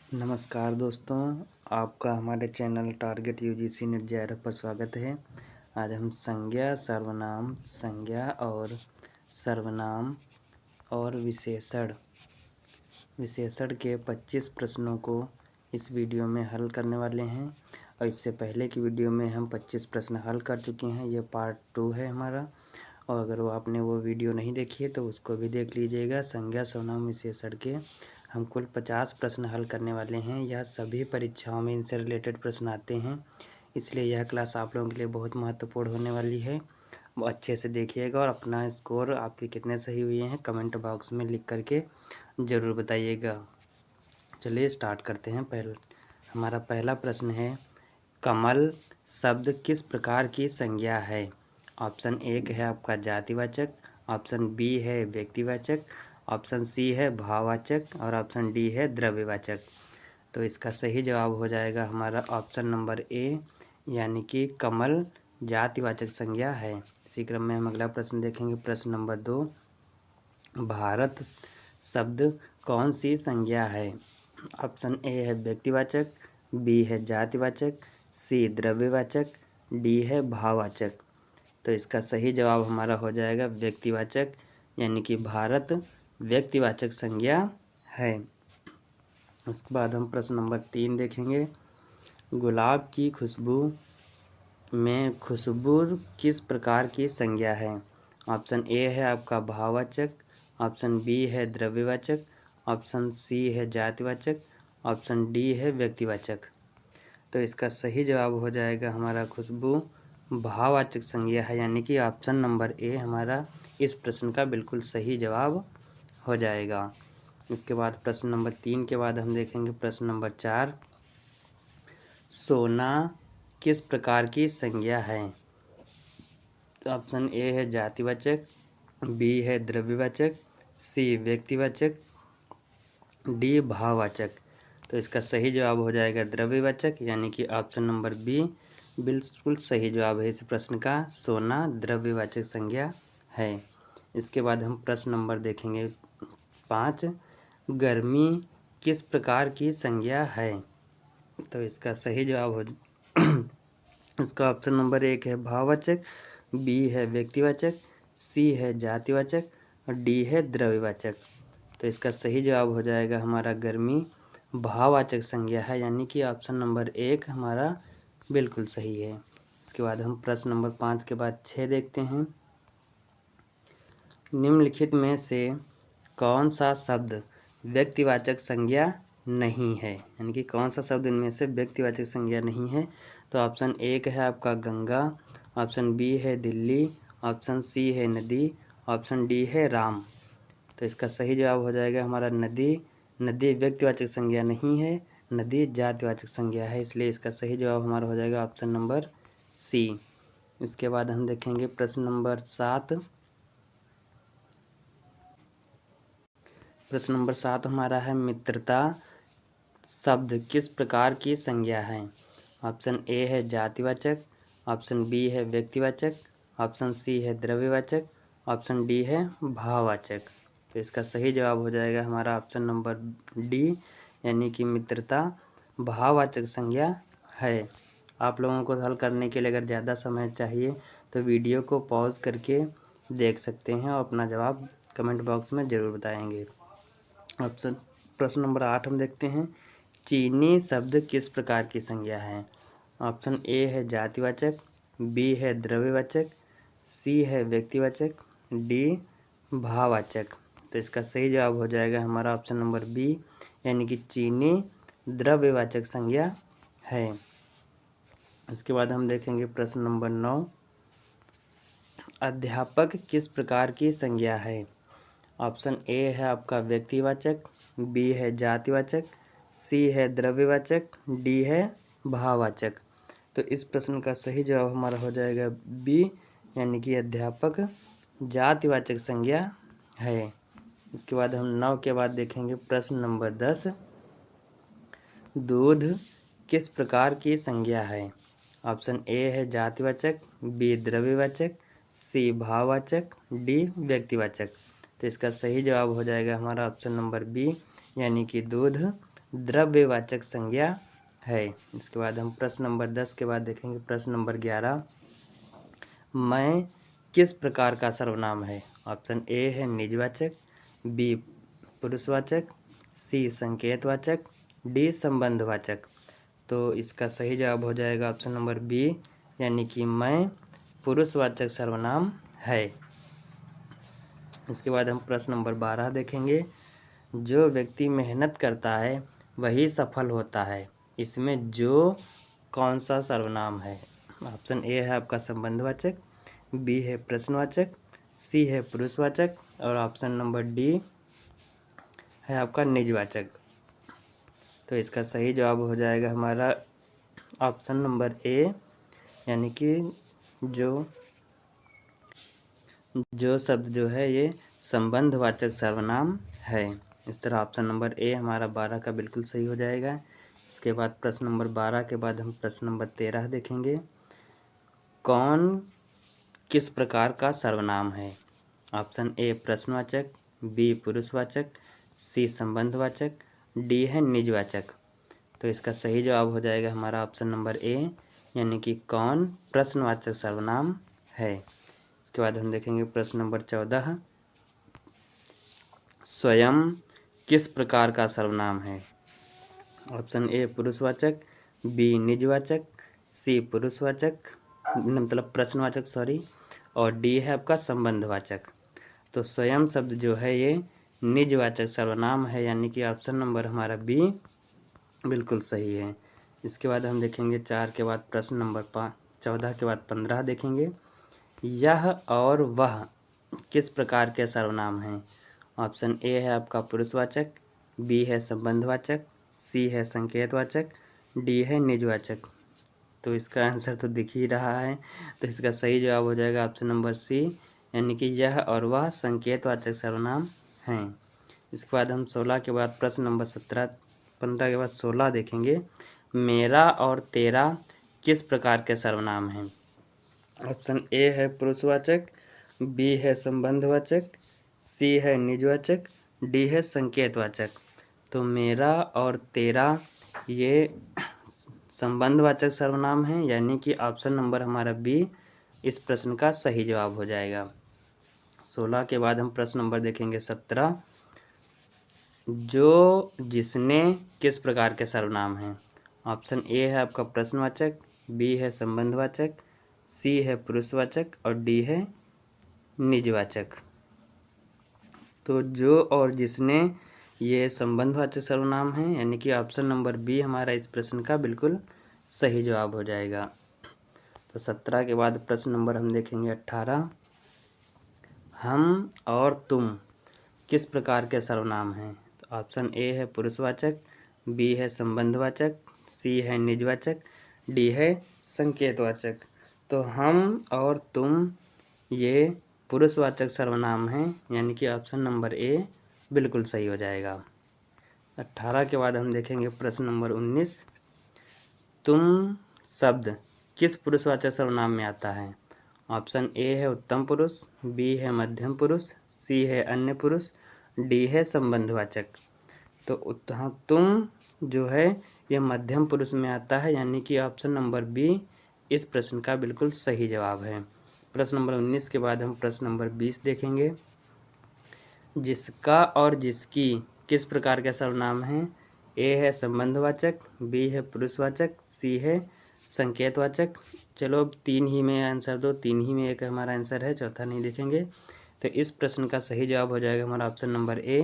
नमस्कार दोस्तों, आपका हमारे channel target UGC net JRF पर स्वागत है। आज हम संज्ञा और विशेषण के 25 प्रश्नों को इस वीडियो में हल करने वाले हैं। और इससे पहले की वीडियो में हम 25 प्रश्न हल कर चुके हैं। ये पार्ट 2 है हमारा। और अगर आपने वो वीडियो नहीं देखी है तो उसको भी देख लीजिएगा। संज्ञा सर्वनाम विशेषण के हम कुल 50 प्रश्न हल करने वाले हैं। यह सभी परीक्षाओं में इनसे रिलेटेड प्रश्न आते हैं, इसलिए यह क्लास आप लोगों के लिए बहुत महत्वपूर्ण होने वाली है। वो अच्छे से देखिएगा और अपना स्कोर आपके कितने सही हुए हैं कमेंट बॉक्स में लिख करके ज़रूर बताइएगा। चलिए स्टार्ट करते हैं। हमारा पहला प्रश्न है, कमल शब्द किस प्रकार की संज्ञा है? ऑप्शन 1 है आपका जातिवाचक, ऑप्शन बी है व्यक्तिवाचक, ऑप्शन सी है भाववाचक और ऑप्शन डी है द्रव्यवाचक। तो इसका सही जवाब हो जाएगा हमारा ऑप्शन नंबर ए, यानी कि कमल जातिवाचक संज्ञा है। इसी क्रम में हम अगला प्रश्न देखेंगे। प्रश्न नंबर 2, भारत शब्द कौन सी संज्ञा है? ऑप्शन ए है व्यक्तिवाचक, बी है जातिवाचक, सी द्रव्यवाचक, डी है भाववाचक। तो इसका सही जवाब हमारा हो जाएगा व्यक्तिवाचक, यानी कि भारत व्यक्तिवाचक संज्ञा है। उसके बाद हम प्रश्न नंबर 3 देखेंगे। गुलाब की खुशबू में खुशबू किस प्रकार की संज्ञा है? ऑप्शन ए है आपका भाववाचक, ऑप्शन बी है द्रव्यवाचक, ऑप्शन सी है जातिवाचक, ऑप्शन डी है व्यक्तिवाचक। तो इसका सही जवाब हो जाएगा हमारा खुशबू भाववाचक संज्ञा है, यानी कि ऑप्शन नंबर ए हमारा इस प्रश्न का बिल्कुल सही जवाब हो जाएगा। इसके बाद प्रश्न नंबर 3 के बाद हम देखेंगे प्रश्न नंबर 4, सोना किस प्रकार की संज्ञा है? ऑप्शन ए है जातिवाचक, बी है द्रव्यवाचक, सी व्यक्तिवाचक, डी भाववाचक। तो इसका सही जवाब हो जाएगा द्रव्यवाचक, यानी कि ऑप्शन नंबर बी बिल्कुल सही जवाब है इस प्रश्न का। सोना द्रव्यवाचक संज्ञा है। इसके बाद हम प्रश्न नंबर देखेंगे 5, गर्मी किस प्रकार की संज्ञा है? तो इसका सही जवाब हो इसका ऑप्शन नंबर 1 है भाववाचक, बी है व्यक्तिवाचक, सी है जातिवाचक और डी है द्रव्यवाचक। तो इसका सही जवाब हो जाएगा हमारा गर्मी भाववाचक संज्ञा है, यानी कि ऑप्शन नंबर 1 हमारा बिल्कुल सही है। इसके बाद हम प्रश्न नंबर 5 के बाद 6 देखते हैं। निम्नलिखित में से कौन सा शब्द व्यक्तिवाचक संज्ञा नहीं है? यानी कि कौन सा शब्द इनमें से व्यक्तिवाचक संज्ञा नहीं है? तो ऑप्शन 1 है आपका गंगा, ऑप्शन बी है दिल्ली, ऑप्शन सी है नदी, ऑप्शन डी है राम। तो इसका सही जवाब हो जाएगा हमारा नदी। नदी व्यक्तिवाचक संज्ञा नहीं है, नदी जातिवाचक संज्ञा है, इसलिए इसका सही जवाब हमारा हो जाएगा ऑप्शन नंबर सी। इसके बाद हम देखेंगे प्रश्न नंबर 7। प्रश्न नंबर 7 हमारा है, मित्रता शब्द किस प्रकार की संज्ञा है? ऑप्शन ए है जातिवाचक, ऑप्शन बी है व्यक्तिवाचक, ऑप्शन सी है द्रव्यवाचक, ऑप्शन डी है भाववाचक। तो इसका सही जवाब हो जाएगा हमारा ऑप्शन नंबर डी, यानी कि मित्रता भाववाचक संज्ञा है। आप लोगों को हल करने के लिए अगर ज़्यादा समय चाहिए तो वीडियो को पॉज करके देख सकते हैं और अपना जवाब कमेंट बॉक्स में ज़रूर बताएंगे। प्रश्न नंबर 8 हम देखते हैं। चीनी शब्द किस प्रकार की संज्ञा है? ऑप्शन ए है जातिवाचक, बी है द्रव्यवाचक, सी है व्यक्तिवाचक, डी भाववाचक। तो इसका सही जवाब हो जाएगा हमारा ऑप्शन नंबर बी, यानी कि चीनी द्रव्यवाचक संज्ञा है। इसके बाद हम देखेंगे प्रश्न नंबर 9, अध्यापक किस प्रकार की संज्ञा है? ऑप्शन ए है आपका व्यक्तिवाचक, बी है जातिवाचक, सी है द्रव्यवाचक, डी है भाववाचक। तो इस प्रश्न का सही जवाब हमारा हो जाएगा बी, यानी कि अध्यापक जातिवाचक संज्ञा है। इसके बाद हम 9 के बाद देखेंगे प्रश्न नंबर 10, दूध किस प्रकार की संज्ञा है? ऑप्शन ए है जातिवाचक, बी द्रव्यवाचक, सी भाववाचक, डी व्यक्तिवाचक। तो इसका सही जवाब हो जाएगा हमारा ऑप्शन नंबर बी, यानी कि दूध द्रव्यवाचक संज्ञा है। इसके बाद हम प्रश्न नंबर 10 के बाद देखेंगे प्रश्न नंबर 11। मैं किस प्रकार का सर्वनाम है? ऑप्शन ए है निजवाचक, बी पुरुषवाचक, सी संकेतवाचक, डी संबंधवाचक। तो इसका सही जवाब हो जाएगा ऑप्शन नंबर बी, यानी कि मैं पुरुषवाचक सर्वनाम है। इसके बाद हम प्रश्न नंबर 12 देखेंगे। जो व्यक्ति मेहनत करता है वही सफल होता है, इसमें जो कौन सा सर्वनाम है? ऑप्शन ए है आपका संबंधवाचक, बी है प्रश्नवाचक, सी है पुरुषवाचक और ऑप्शन नंबर डी है आपका निजवाचक। तो इसका सही जवाब हो जाएगा हमारा ऑप्शन नंबर ए, यानी कि जो शब्द जो है ये संबंधवाचक सर्वनाम है। इस तरह ऑप्शन नंबर ए हमारा 12 का बिल्कुल सही हो जाएगा। इसके बाद प्रश्न नंबर 12 के बाद हम प्रश्न नंबर 13 देखेंगे। कौन किस प्रकार का सर्वनाम है? ऑप्शन ए प्रश्नवाचक, बी पुरुषवाचक, सी संबंधवाचक, डी है निजवाचक। तो इसका सही जवाब हो जाएगा हमारा ऑप्शन नंबर ए, यानी कि कौन प्रश्नवाचक सर्वनाम है। इसके बाद हम देखेंगे प्रश्न नंबर 14। स्वयं किस प्रकार का सर्वनाम है? ऑप्शन ए पुरुषवाचक, बी निजवाचक, सी पुरुषवाचक मतलब प्रश्नवाचक और डी है आपका संबंधवाचक। तो स्वयं शब्द जो है ये निजवाचक सर्वनाम है, यानी कि ऑप्शन नंबर हमारा बी बिल्कुल सही है। इसके बाद हम देखेंगे 4 के बाद प्रश्न नंबर 14 के बाद 15 देखेंगे। यह और वह किस प्रकार के सर्वनाम हैं? ऑप्शन ए है आपका पुरुषवाचक, बी है संबंधवाचक, सी है संकेतवाचक, डी है निजवाचक। तो इसका आंसर तो दिख ही रहा है, तो इसका सही जवाब हो जाएगा ऑप्शन नंबर सी, यानी कि यह और वह संकेतवाचक सर्वनाम हैं। इसके बाद हम 16 के बाद प्रश्न नंबर 15 के बाद 16 देखेंगे। मेरा और तेरा किस प्रकार के सर्वनाम हैं? ऑप्शन ए है पुरुषवाचक, बी है संबंधवाचक, सी है निजवाचक, डी है संकेतवाचक। तो मेरा और तेरा ये संबंधवाचक सर्वनाम है, यानी कि ऑप्शन नंबर हमारा बी इस प्रश्न का सही जवाब हो जाएगा। 16 के बाद हम प्रश्न नंबर देखेंगे 17। जो जिसने किस प्रकार के सर्वनाम हैं? ऑप्शन ए है आपका प्रश्नवाचक, बी है संबंधवाचक, सी है पुरुषवाचक और डी है निजवाचक। तो जो और जिसने ये संबंधवाचक सर्वनाम है, यानी कि ऑप्शन नंबर बी हमारा इस प्रश्न का बिल्कुल सही जवाब हो जाएगा। तो 17 के बाद प्रश्न नंबर हम देखेंगे 18। हम और तुम किस प्रकार के सर्वनाम हैं? तो ऑप्शन ए है पुरुषवाचक, बी है संबंधवाचक, सी है निजवाचक, डी है संकेतवाचक। तो हम और तुम ये पुरुषवाचक सर्वनाम हैं, यानी कि ऑप्शन नंबर ए बिल्कुल सही हो जाएगा। 18 के बाद हम देखेंगे प्रश्न नंबर 19। तुम शब्द किस पुरुषवाचक सर्वनाम में आता है? ऑप्शन ए है उत्तम पुरुष, बी है मध्यम पुरुष, सी है अन्य पुरुष, डी है संबंधवाचक। तो तुम जो है ये मध्यम पुरुष में आता है, यानी कि ऑप्शन नंबर बी इस प्रश्न का बिल्कुल सही जवाब है। प्रश्न नंबर 19 के बाद हम प्रश्न नंबर 20 देखेंगे। जिसका और जिसकी किस प्रकार के सर्वनाम हैं? ए है संबंधवाचक, बी है पुरुषवाचक, सी है संकेतवाचक। चलो अब 3 ही में आंसर दो, 3 ही में एक हमारा आंसर है, चौथा नहीं देखेंगे। तो इस प्रश्न का सही जवाब हो जाएगा हमारा ऑप्शन नंबर ए,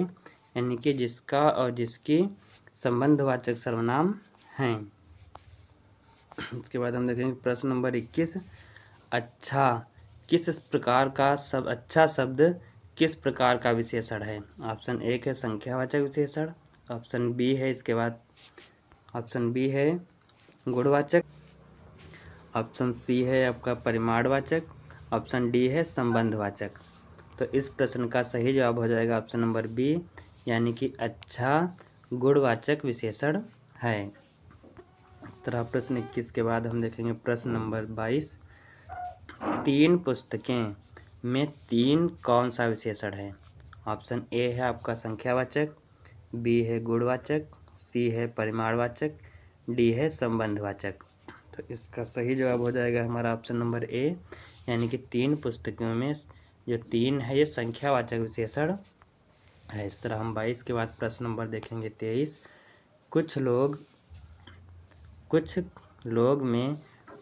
यानी कि जिसका और जिसकी संबंधवाचक सर्वनाम हैं। इसके बाद हम देखेंगे प्रश्न नंबर 21। अच्छा किस प्रकार का अच्छा शब्द किस प्रकार का विशेषण है? ऑप्शन ए है संख्यावाचक विशेषण, ऑप्शन बी है इसके बाद ऑप्शन बी है गुणवाचक, ऑप्शन सी है आपका परिमाणवाचक, ऑप्शन डी है संबंधवाचक। तो इस प्रश्न का सही जवाब हो जाएगा ऑप्शन नंबर बी, यानी कि अच्छा गुणवाचक विशेषण है। इस तरह प्रश्न 21 के बाद हम देखेंगे प्रश्न नंबर 22। 3 पुस्तकें में 3 कौन सा विशेषण है? ऑप्शन ए है आपका संख्यावाचक, बी है गुणवाचक, सी है परिमाणवाचक, डी है संबंधवाचक। तो इसका सही जवाब हो जाएगा हमारा ऑप्शन नंबर ए, यानी कि 3 पुस्तकों में जो 3 है ये संख्यावाचक विशेषण है। इस तरह हम 22 के बाद प्रश्न नंबर देखेंगे 23। कुछ लोग में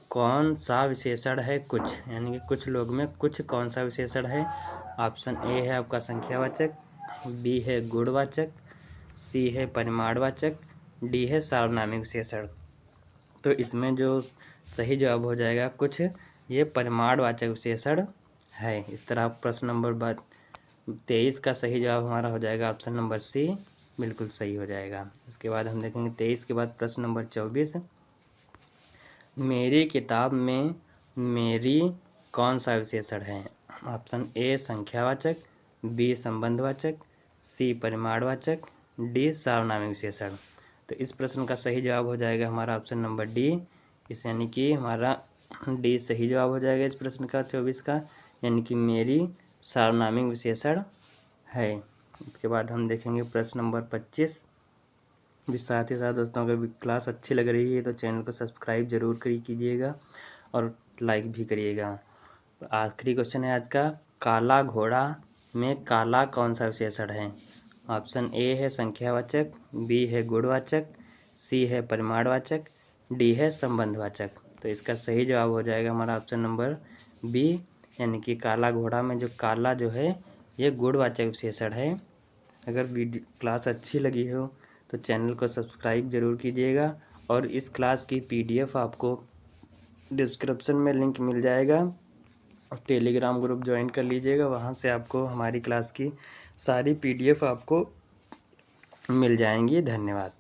कौन सा विशेषण है कुछ, यानी कि कुछ लोग में कुछ कौन सा विशेषण है। ऑप्शन ए है आपका संख्यावाचक, बी है गुणवाचक, सी है परिमाणवाचक, डी है सार्वनामिक विशेषण। तो इसमें जो सही जवाब हो जाएगा कुछ, ये परिमाणवाचक विशेषण है। इस तरह प्रश्न नंबर 23 का सही जवाब हमारा हो जाएगा ऑप्शन नंबर सी, बिल्कुल सही हो जाएगा। उसके बाद हम देखेंगे 23 के बाद प्रश्न नंबर 24। मेरी किताब में मेरी कौन सा विशेषण है। ऑप्शन ए संख्यावाचक, बी संबंधवाचक, सी परिमाणवाचक, डी सार्वनामिक विशेषण। तो इस प्रश्न का सही जवाब हो जाएगा हमारा ऑप्शन नंबर डी, इस यानी कि हमारा डी सही जवाब हो जाएगा इस प्रश्न का 24 का, यानी कि मेरी सार्वनामिक विशेषण है। इसके बाद हम देखेंगे प्रश्न नंबर 25। भी साथ ही साथ दोस्तों अगर क्लास अच्छी लग रही है तो चैनल को सब्सक्राइब जरूर कीजिएगा और लाइक भी करिएगा। आखिरी क्वेश्चन है आज का, काला घोड़ा में काला कौन सा विशेषण है। ऑप्शन ए है संख्यावाचक, बी है गुणवाचक, सी है परिमाणवाचक, डी है संबंधवाचक। तो इसका सही जवाब हो जाएगा हमारा ऑप्शन नंबर बी, यानी कि काला घोड़ा में जो काला जो है ये गुणवाचक विशेषण है। अगर वीडियो क्लास अच्छी लगी हो तो चैनल को सब्सक्राइब जरूर कीजिएगा और इस क्लास की PDF आपको डिस्क्रिप्शन में लिंक मिल जाएगा और टेलीग्राम ग्रुप ज्वाइन कर लीजिएगा, वहाँ से आपको हमारी क्लास की सारी PDF आपको मिल जाएंगी। धन्यवाद।